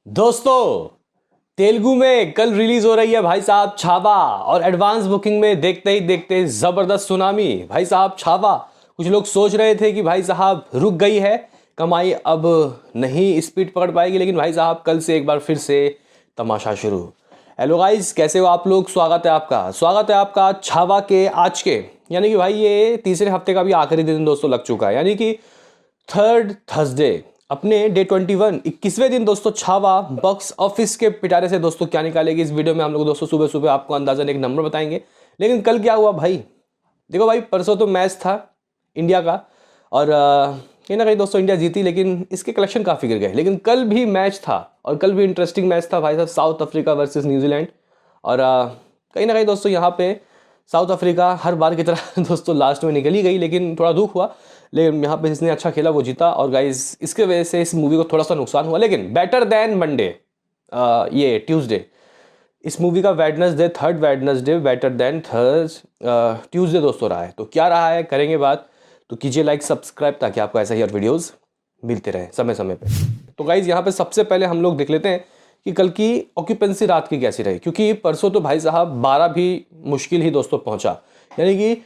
दोस्तों, तेलुगु में कल रिलीज हो रही है भाई साहब छावा। और एडवांस बुकिंग में देखते ही देखते जबरदस्त सुनामी भाई साहब छावा। कुछ लोग सोच रहे थे कि भाई साहब रुक गई है कमाई, अब नहीं स्पीड पकड़ पाएगी, लेकिन भाई साहब कल से एक बार फिर से तमाशा शुरू। हेलो गाइस, कैसे हो आप लोग? स्वागत है आपका छावा के आज के, यानी कि भाई ये तीसरे हफ्ते का भी आखिरी दिन दोस्तों लग चुका है, यानी कि थर्ड थर्सडे अपने डे 21 21वें दिन दोस्तों छावा बॉक्स ऑफिस के पिटारे से दोस्तों क्या निकालेगी इस वीडियो में हम लोग दोस्तों सुबह सुबह आपको अंदाजन एक नंबर बताएंगे। लेकिन कल क्या हुआ भाई, देखो भाई, परसों तो मैच था इंडिया का और कहीं ना कहीं दोस्तों इंडिया जीती, लेकिन इसके कलेक्शन काफ़ी गिर गए। लेकिन कल भी मैच था और कल भी इंटरेस्टिंग मैच था भाई साहब, साउथ अफ्रीका वर्सेस न्यूजीलैंड। और कहीं ना कहीं दोस्तों यहाँ पे साउथ अफ्रीका हर बार की तरह दोस्तों लास्ट में निकल ही गई, लेकिन थोड़ा दुख हुआ। लेकिन यहाँ पे जिसने अच्छा खेला वो जीता, और गाइस इसके वजह से इस मूवी को थोड़ा सा नुकसान हुआ, लेकिन बेटर देन मंडे, ये ट्यूसडे, इस मूवी का Wednesday, third Wednesday better than थर्स ट्यूसडे दोस्तों रहा है। तो क्या रहा है करेंगे बात, तो कीजिए लाइक सब्सक्राइब ताकि आपको ऐसा ही और वीडियोज़ मिलते रहे समय समय पे। तो गाइज़ यहाँ पे सबसे पहले हम लोग देख लेते हैं कि कल की ऑक्यूपेंसी रात की कैसी रही, क्योंकि परसों तो भाई साहब 12 भी मुश्किल ही दोस्तों पहुंचा, यानी कि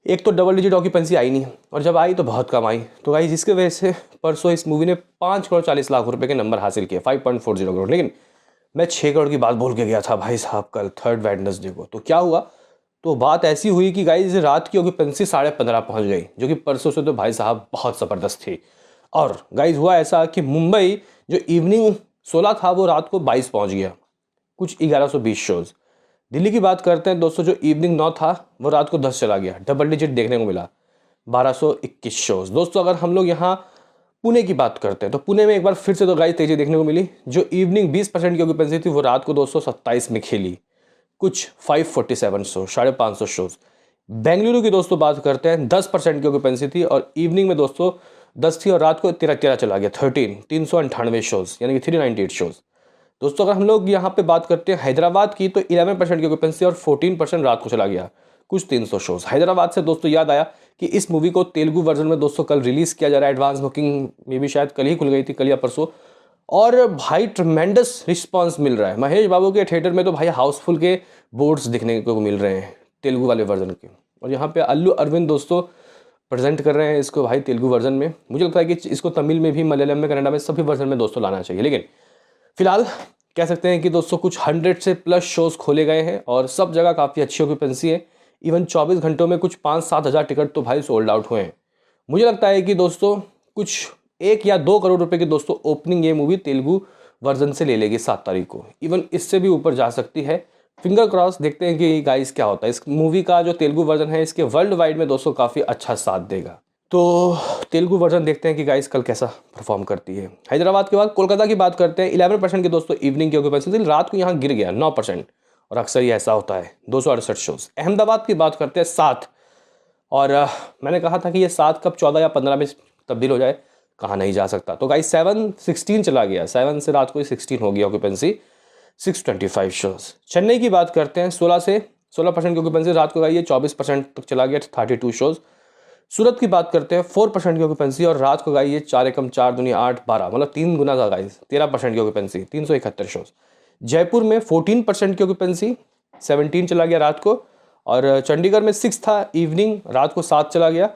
एक तो डबल डिजिट ऑक्यूपेंसी आई नहीं, और जब आई तो बहुत कम आई। तो गाइज इसके वजह से परसों इस मूवी ने 5 करोड़ 40 लाख रुपए के नंबर हासिल किए, 5.40 करोड़। लेकिन मैं 6 करोड़ की बात बोल के गया था भाई साहब कल थर्ड वेडनेसडे को। तो क्या हुआ, तो बात ऐसी हुई कि गाइज रात की ऑक्यूपेंसी 15.5 पहुंच गई, जो कि परसों से तो भाई साहब बहुत ज़बरदस्त थी। और गाइज हुआ ऐसा कि मुंबई जो इवनिंग 16 था वो रात को 22 पहुंच गया, कुछ 1120 शोज़। दिल्ली की बात करते हैं दोस्तों, जो इवनिंग 9 था वो रात को 10 चला गया, डबल डिजिट देखने को मिला, 1221 शोज़। दोस्तों अगर हम लोग यहाँ पुणे की बात करते हैं तो पुणे में एक बार फिर से तो गाइस तेजी देखने को मिली, जो इवनिंग 20% की ऑक्यूपेंसी थी वो रात को 227 में खेली, कुछ 547 शो, 550 शोज़। बेंगलुरु की दोस्तों बात करते हैं 10% की ऑक्यूपेंसी थी और इवनिंग में दोस्तों 10 थी और रात को 13 चला गया, 398 शोज़, यानी कि 398 शोज़। दोस्तों अगर हम लोग यहाँ पे बात करते हैं हैदराबाद की, तो 11% की ऑक्यूपेंसी और 14% रात को चला गया, कुछ 300 शोज़। हैदराबाद से दोस्तों याद आया कि इस मूवी को तेलुगु वर्जन में दोस्तों कल रिलीज़ किया जा रहा है, एडवांस बुकिंग में भी शायद कल ही खुल गई थी, कल या परसों। और भाई ट्रमेंडस रिस्पांस मिल रहा है, महेश बाबू के थिएटर में तो भाई हाउसफुल के बोर्ड्स दिखने को मिल रहे हैं तेलुगु वाले वर्जन के। और यहाँ पे अल्लू अरविंद दोस्तों प्रेजेंट कर रहे हैं इसको भाई तेलुगु वर्जन में। मुझे लगता है कि इसको तमिल में भी, मलयालम में, कन्नड़ा में, सभी वर्जन में दोस्तों लाना चाहिए। लेकिन फिलहाल कह सकते हैं कि दोस्तों कुछ 100 से प्लस शोज़ खोले गए हैं और सब जगह काफ़ी अच्छी ऑक्यूपेंसी है। इवन 24 घंटों में कुछ 5-7 हज़ार टिकट तो भाई सोल्ड आउट हुए हैं। मुझे लगता है कि दोस्तों कुछ 1 या 2 करोड़ रुपए की दोस्तों ओपनिंग ये मूवी तेलुगु वर्जन से ले लेगी 7 तारीख को, इवन इससे भी ऊपर जा सकती है। फिंगर क्रॉस, देखते हैं कि गाइस क्या होता है। इस मूवी का जो तेलुगु वर्जन है इसके वर्ल्ड वाइड में दोस्तों काफ़ी अच्छा साथ देगा। तो तेलुगु वर्जन देखते हैं कि गाइस कल कैसा परफॉर्म करती है। हैदराबाद के बाद कोलकाता की बात करते हैं, 11% की दोस्तों इवनिंग की ऑक्यूपेंसी थी, रात को यहाँ गिर गया 9%, और अक्सर ये ऐसा होता है, 268 शोज़। अहमदाबाद की बात करते हैं 7, और मैंने कहा था कि ये 7 कब 14 या 15 में तब्दील हो जाए, कहाँ नहीं जा सकता। तो गाइस 7-16 चला गया, 7 से रात को 16 हो गया ऑक्यूपेंसी, 625 शोज़। चेन्नई की बात करते हैं 16% की ऑक्यूपेंसी, रात को गई 24% तक चला गया, 32 शोज़। सूरत की बात करते हैं 4% की ऑक्यूपेंसी और रात को गाई ये 4 एकम 4 दूनी 8 12, मतलब 3 गुना था गाइस, 13% की ऑक्यूपेंसी, 371 शोज़। जयपुर में 14% की ऑक्यूपेंसी, 17 चला गया रात को। और चंडीगढ़ में 6 था इवनिंग, रात को 7 चला गया।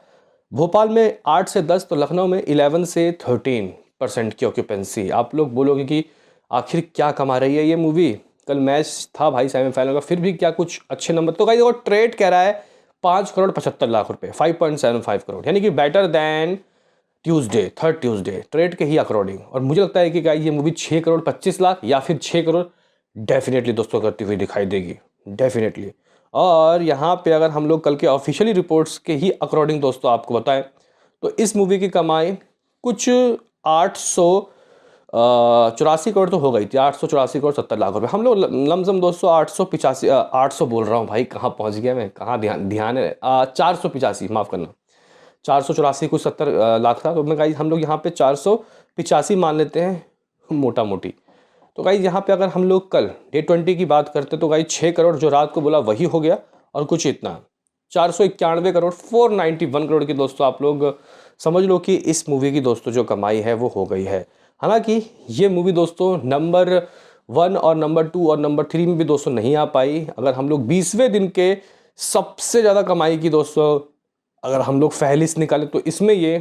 भोपाल में 8 से 10, तो लखनऊ में 11 से 13% की ऑक्यूपेंसी। आप लोग बोलोगे कि आखिर क्या कमा रही है ये मूवी, कल मैच था भाई सेमीफाइनल का, फिर भी क्या कुछ अच्छे नंबर। तो गाइस देखो ट्रेड कह रहा है 5 करोड़ 75 लाख रुपए, 5.75 करोड़, यानी कि better than Tuesday, third Tuesday trade के ही अकॉर्डिंग। और मुझे लगता है कि गाइस ये मूवी 6 करोड़ 25 लाख या फिर 6 करोड़ डेफिनेटली दोस्तों करती हुई दिखाई देगी, डेफिनेटली। और यहाँ पे अगर हम लोग कल के ऑफिशियली रिपोर्ट्स के ही अकॉर्डिंग दोस्तों आपको बताएं, तो इस मूवी की कमाई कुछ 884 करोड़ तो हो गई थी, 884 करोड़ 70 लाख रुपए। हम लोग लमसम दोस्तों 800 बोल रहा हूँ भाई, कहाँ पहुँच गया मैं, कहाँ ध्यान है, 485, माफ़ करना, 484 कुछ 70 लाख था। तो मैं गाइज हम लोग यहाँ पे 485 मान लेते हैं मोटा मोटी। तो गाइज यहाँ पे अगर हम लोग कल डे 20 की बात करते तो गाइज 6 करोड़ जो रात को बोला वही हो गया, और कुछ इतना 491 करोड़, 491 करोड़ की दोस्तों आप लोग समझ लो कि इस मूवी की दोस्तों जो कमाई है वो हो गई है। हालांकि ये मूवी दोस्तों नंबर 1 और नंबर 2 और नंबर 3 में भी दोस्तों नहीं आ पाई। अगर हम लोग 20वें दिन के सबसे ज़्यादा कमाई की दोस्तों अगर हम लोग फहरिस्त निकालें तो इसमें ये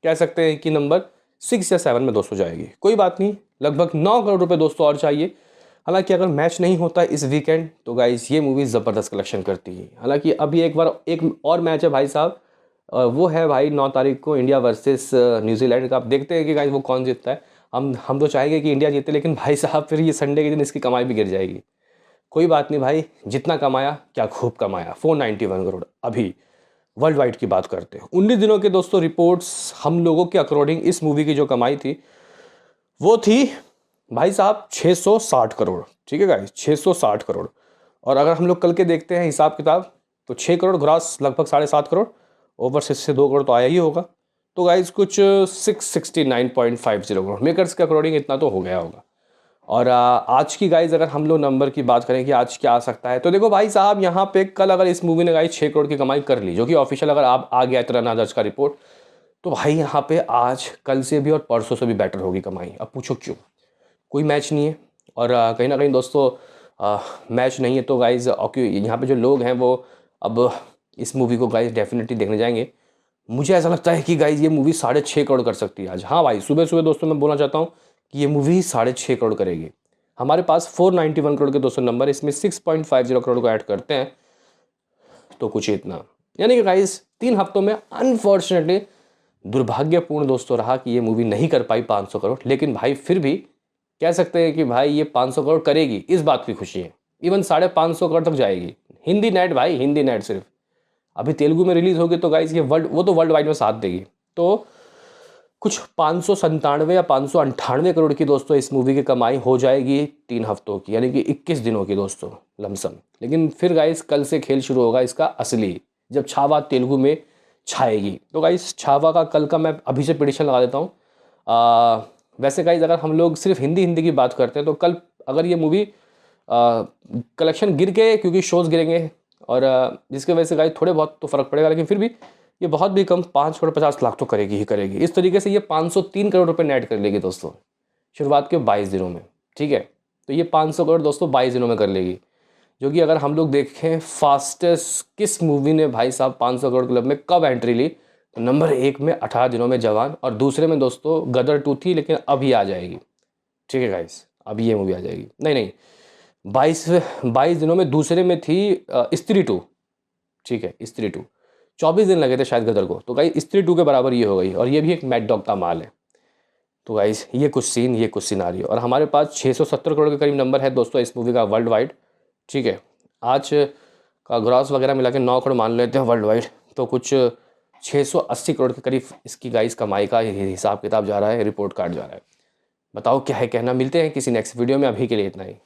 कह सकते हैं कि नंबर 6 या 7 में दोस्तों जाएगी। कोई बात नहीं, लगभग 9 करोड़ रुपए दोस्तों और चाहिए। हालांकि अगर मैच नहीं होता इस वीकेंड तो गाइस ये मूवी ज़बरदस्त कलेक्शन करती है। हालांकि अभी एक बार एक और मैच है भाई साहब, वो है भाई 9 तारीख को इंडिया वर्सेस न्यूजीलैंड का। आप देखते हैं कि गाइस वो कौन जीतता है। हम तो चाहेंगे कि इंडिया जीते, लेकिन भाई साहब फिर ये संडे के दिन इसकी कमाई भी गिर जाएगी। कोई बात नहीं भाई, जितना कमाया क्या खूब कमाया। 491 करोड़ अभी वर्ल्ड वाइड की बात करते हैं। 19 दिनों के दोस्तों रिपोर्ट्स हम लोगों के अकॉर्डिंग इस मूवी की जो कमाई थी वो थी भाई साहब 660 करोड़। ठीक है गाइस, 660 करोड़। और अगर हम लोग कल के देखते हैं हिसाब किताब तो 6 करोड़ ग्रॉस, लगभग 7.5 करोड़, ओवर से 2 करोड़ तो आया ही होगा। तो गाइस कुछ 669.50 करोड़ मेकर्स के अकॉर्डिंग इतना तो हो गया होगा। और आज की गाइज अगर हम लोग नंबर की बात करें कि आज क्या आ सकता है, तो देखो भाई साहब यहाँ पे कल अगर इस मूवी ने गाइज 6 करोड़ की कमाई कर ली, जो कि ऑफिशियल अगर आप आ गया तरह नादर्स का रिपोर्ट, तो भाई यहाँ पे आज कल से भी और परसों से भी बेटर होगी कमाई। अब पूछो क्यों? कोई मैच नहीं है और कहीं ना कहीं दोस्तों मैच नहीं है तो गाइज यहाँ पे जो लोग हैं वो अब इस मूवी को गाइज डेफिनेटली देखने जाएंगे। मुझे ऐसा लगता है कि गाइज ये मूवी 6.5 करोड़ कर सकती है आज। हाँ भाई, सुबह सुबह दोस्तों मैं बोलना चाहता हूँ कि ये मूवी 6.5 करोड़ करेगी। हमारे पास 491 करोड़ के दोस्तों नंबर, इसमें 6.50 करोड़ को ऐड करते हैं तो कुछ इतना, यानी कि गाइज 3 हफ्तों में अनफॉर्चुनेटली दुर्भाग्यपूर्ण दोस्तों रहा कि ये मूवी नहीं कर पाई 500 करोड़। लेकिन भाई फिर भी कह सकते हैं कि भाई ये 500 करोड़ करेगी, इस बात की खुशी है। इवन 550 करोड़ तक जाएगी। हिंदी नेट भाई, हिंदी नेट सिर्फ अभी तेलुगु में रिलीज होगी तो गाइज ये वो तो वर्ल्ड वाइड में साथ देगी। तो कुछ 597 या 598 करोड़ की दोस्तों इस मूवी की कमाई हो जाएगी 3 हफ्तों की, यानी कि 21 दिनों की दोस्तों लमसम। लेकिन फिर गाइस कल से खेल शुरू होगा इसका असली, जब छावा तेलुगु में छाएगी। तो गाइस छावा का कल का मैं अभी से प्रेडिक्शन लगा देता हूँ। वैसे गाइस अगर हम लोग सिर्फ हिंदी की बात करते हैं तो कल अगर ये मूवी कलेक्शन गिर गए, क्योंकि शोज़ गिरेंगे और जिसकी वजह से गाइस थोड़े बहुत तो फ़र्क पड़ेगा, लेकिन फिर भी ये बहुत भी कम 5 करोड़ 50 लाख तो करेगी ही करेगी। इस तरीके से ये 503 करोड़ रुपए नेट कर लेगी दोस्तों शुरुआत के 22 दिनों में। ठीक है, तो ये 500 करोड़ दोस्तों 22 दिनों में कर लेगी, जो कि अगर हम लोग देखें फास्टेस्ट किस मूवी ने भाई साहब 500 करोड़ क्लब में कब एंट्री ली, तो नंबर 1 में 18 दिनों में जवान, और दूसरे में दोस्तों गदर 2 थी, लेकिन अभी आ जाएगी। ठीक है गाइस, अभी ये मूवी आ जाएगी। नहीं 22 दिनों में दूसरे में थी स्त्री 2। ठीक है, स्त्री 2 24 दिन लगे थे शायद गदर को, तो गाइस स्त्री 2 के बराबर ये हो गई, और ये भी एक मैड डॉग का माल है। तो गाइस ये कुछ सीन, ये कुछ सिनारियो, और हमारे पास 670 करोड़ के करीब नंबर है दोस्तों इस मूवी का वर्ल्ड वाइड। ठीक है, आज का ग्रॉस वगैरह मिला के 9 करोड़ मान लेते हैं वर्ल्ड वाइड, तो कुछ 680 करोड़ के करीब इसकी गाइस कमाई का हिसाब किताब जा रहा है, रिपोर्ट कार्ड जा रहा है। बताओ क्या है कहना। मिलते हैं किसी नेक्स्ट वीडियो में, अभी के लिए इतना ही।